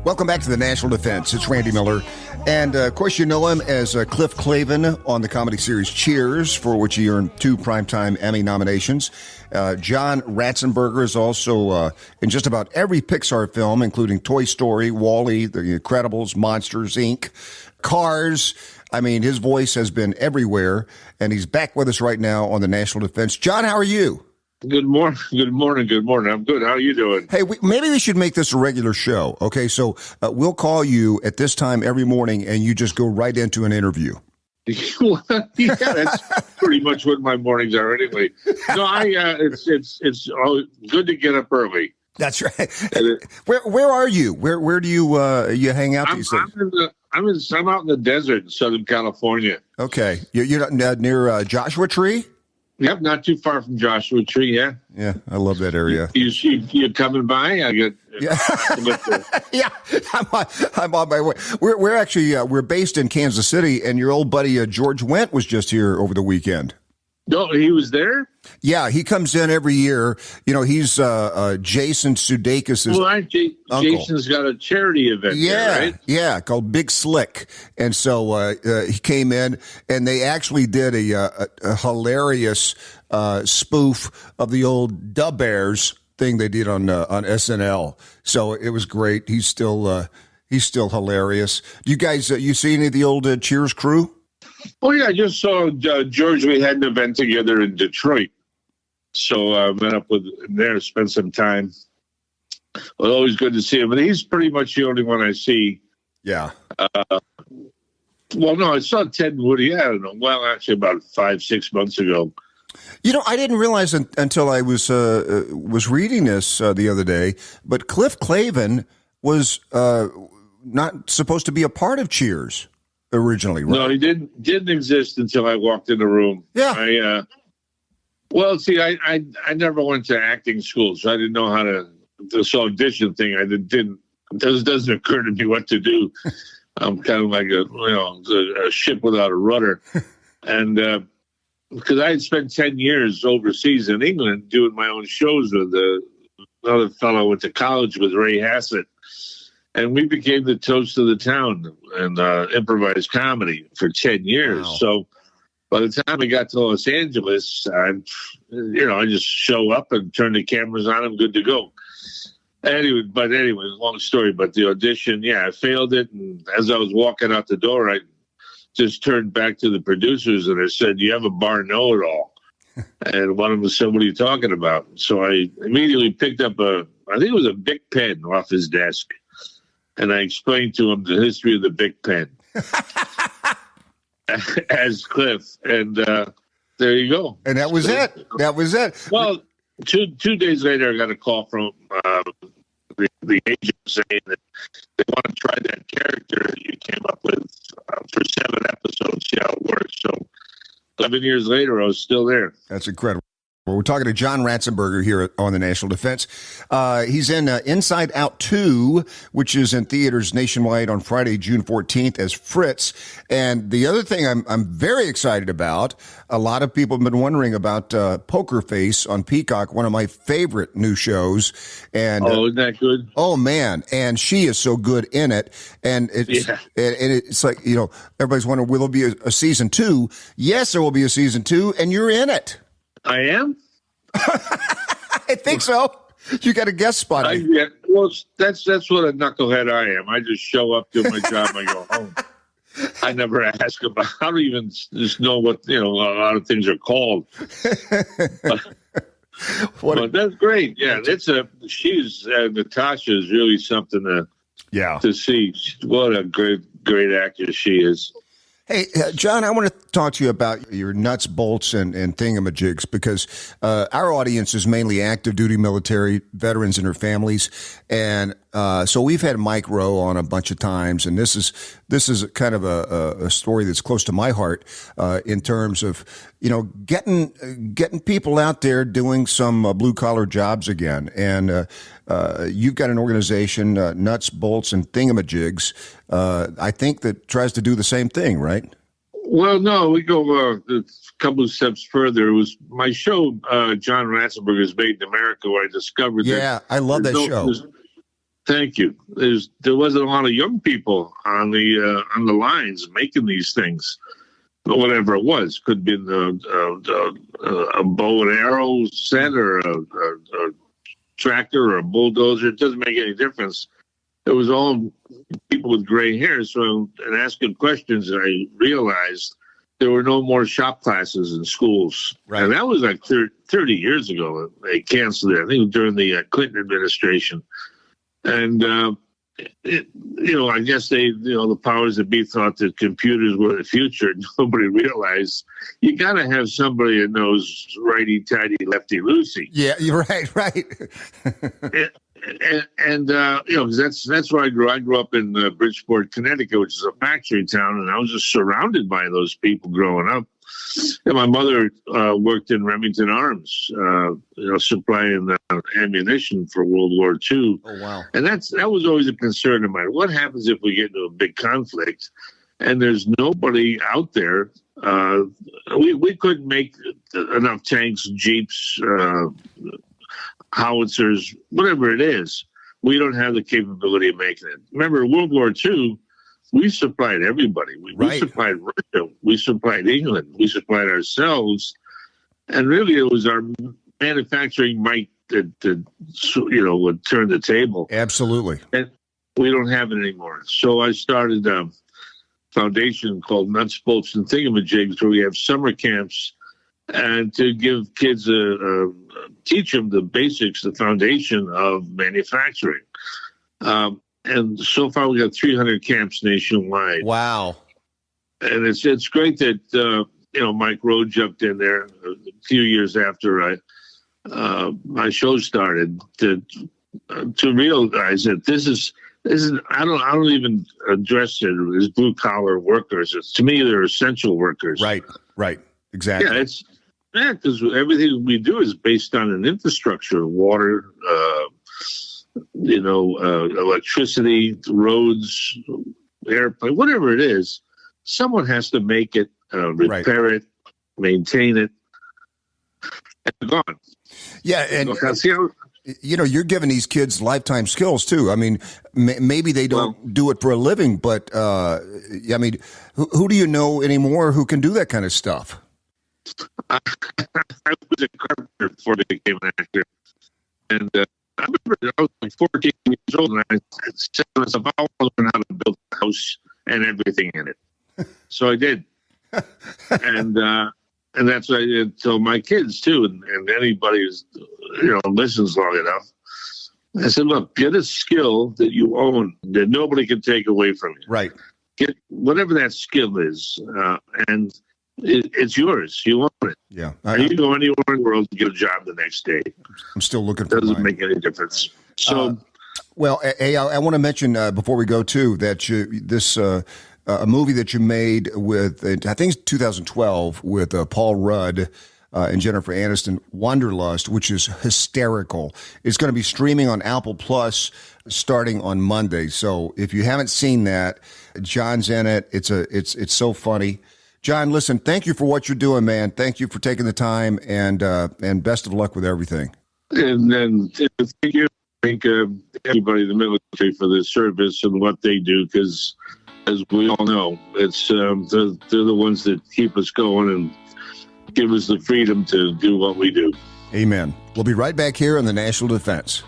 Welcome back to the National Defense. It's Randy Miller. And, of course, you know him as Cliff Clavin on the comedy series Cheers, for which he earned 2 Primetime Emmy nominations. John Ratzenberger is also in just about every Pixar film, including Toy Story, WALL-E, The Incredibles, Monsters, Inc., Cars. I mean, his voice has been everywhere, and he's back with us right now on the National Defense. John, how are you? Good morning. Good morning. Good morning. I'm good. How are you doing? Hey, maybe we should make this a regular show. Okay, so we'll call you at this time every morning, and you just go right into an interview. Well, yeah, that's pretty much what my mornings are anyway. No, it's good to get up early. That's right. Where are you? Where do you hang out these days? I'm out in the desert in Southern California. Okay, you're near Joshua Tree. Yep, not too far from Joshua Tree. Yeah, yeah, I love that area. You coming by? I get yeah, I'm on my way. We're actually we're based in Kansas City, and your old buddy George Wendt was just here over the weekend. No, he was there? Yeah, he comes in every year. You know, he's Jason Sudeikis' uncle. Jason's got a charity event there, right? Yeah, called Big Slick. And so he came in, and they actually did a hilarious spoof of the old Da Bears thing they did on SNL. So it was great. He's still hilarious. You guys, you see any of the old Cheers crew? Oh, yeah, I just saw George. We had an event together in Detroit. So I met up with him there, spent some time. Well, always good to see him. But he's pretty much the only one I see. Yeah. Well, no, I saw Ted and Woody. I don't know. Well, actually, about 5-6 months ago. You know, I didn't realize until I was reading this the other day, but Cliff Clavin was not supposed to be a part of Cheers originally, right? No, he didn't exist until I walked in the room. Yeah. Well, see, I never went to acting school, so I didn't know how to this audition thing. It doesn't occur to me what to do. I'm kind of like a ship without a rudder, and because I had spent 10 years overseas in England doing my own shows with another fellow I went to college with, Ray Hassett. And we became the toast of the town and improvised comedy for 10 years. Wow. So by the time I got to Los Angeles, I just show up and turn the cameras on. I'm good to go. Anyway, long story. But the audition, I failed it. And as I was walking out the door, I just turned back to the producers and I said, "You have a bar know-it-all." And one of them said, "What are you talking about?" So I immediately picked up I think it was a Bic pen off his desk. And I explained to him the history of the Bic pen as Cliff. And there you go. And that was it. That was it. Well, two days later, I got a call from the agent saying that they want to try that character that you came up with for 7 episodes, see how it works. So 11 years later, I was still there. That's incredible. Well, we're talking to John Ratzenberger here on the National Defense. He's in Inside Out 2, which is in theaters nationwide on Friday, June 14th as Fritz. And the other thing I'm very excited about, a lot of people have been wondering about Poker Face on Peacock, one of my favorite new shows. And isn't that good? Oh, man. And she is so good in it. And it's like, everybody's wondering, will there be a season 2? Yes, there will be a season 2, and you're in it. I am? I think so. You got a guest spot. Well, that's what a knucklehead I am. I just show up, do my job, I go home. I never ask about. I don't even just know what a lot of things are called. But that's great. Yeah, Natasha is really something to see. What a great actress she is. Hey, John, I want to talk to you about your nuts, bolts, and Thingamajigs, because our audience is mainly active duty military veterans and their families. And so we've had Mike Rowe on a bunch of times, and this is kind of a story that's close to my heart in terms of, getting people out there doing some blue collar jobs again. And you've got an organization, Nuts, Bolts, and Thingamajigs, I think, that tries to do the same thing, right? Well, no, we go a couple of steps further. It was my show, John Ratzenberger's Made in America, where I discovered Yeah, I love that show. Thank you. There wasn't a lot of young people on the lines making these things, whatever it was. Could have been a bow and arrow set or a tractor or a bulldozer. It doesn't make any difference. It was all people with gray hair. So, in asking questions, I realized there were no more shop classes in schools. Right. And that was like 30 years ago. They canceled it, I think, during the Clinton administration. And, I guess the powers that be thought that computers were the future. Nobody realized you got to have somebody that knows righty-tighty, lefty-loosey. Yeah, you're right. And that's where I grew. I grew up in Bridgeport, Connecticut, which is a factory town, and I was just surrounded by those people growing up. And my mother worked in Remington Arms, supplying ammunition for World War II. Oh, wow. And that was always a concern of mine. What happens if we get into a big conflict and there's nobody out there? We couldn't make enough tanks, jeeps, howitzers, whatever it is. We don't have the capability of making it. Remember, World War II, we supplied everybody. We supplied Russia. We supplied England. We supplied ourselves. And really, it was our manufacturing might that would turn the table. Absolutely. And we don't have it anymore. So I started a foundation called Nuts, Bolts, and Thingamajigs, where we have summer camps and to give kids teach them the basics, the foundation of manufacturing. And so far, we have 300 camps nationwide. Wow! And it's great that Mike Rowe jumped in there a few years after my show started to realize that this is I don't even address it as blue collar workers. To me, they're essential workers. Right, exactly. Yeah, because everything we do is based on an infrastructure: water, electricity, roads, airplane, whatever it is. Someone has to make it, repair it, maintain it, and gone. Yeah, and you're giving these kids lifetime skills too. I mean, maybe they don't do it for a living, but who do you know anymore who can do that kind of stuff? I was a carpenter before I became an actor, and I remember I was like 14 years old, and I said to myself, I want to learn how to build a house and everything in it. So I did, and that's what I did to my kids too, and anybody who's listens long enough. I said, look, get a skill that you own that nobody can take away from you. Right. Get whatever that skill is, and it's yours. You own it. Yeah. You can go anywhere in the world to get a job the next day. I'm still looking for it. Doesn't make any difference. So, I want to mention before we go too that a movie that you made with, I think it's 2012, with Paul Rudd and Jennifer Aniston, Wanderlust, which is hysterical. It's going to be streaming on Apple Plus starting on Monday. So if you haven't seen that, John's in it. It's so funny. John, listen, thank you for what you're doing, man. Thank you for taking the time, and best of luck with everything. And then thank you. Thank everybody in the military for their service and what they do, because as we all know, it's they're the ones that keep us going and give us the freedom to do what we do. Amen. We'll be right back here on the National Defense.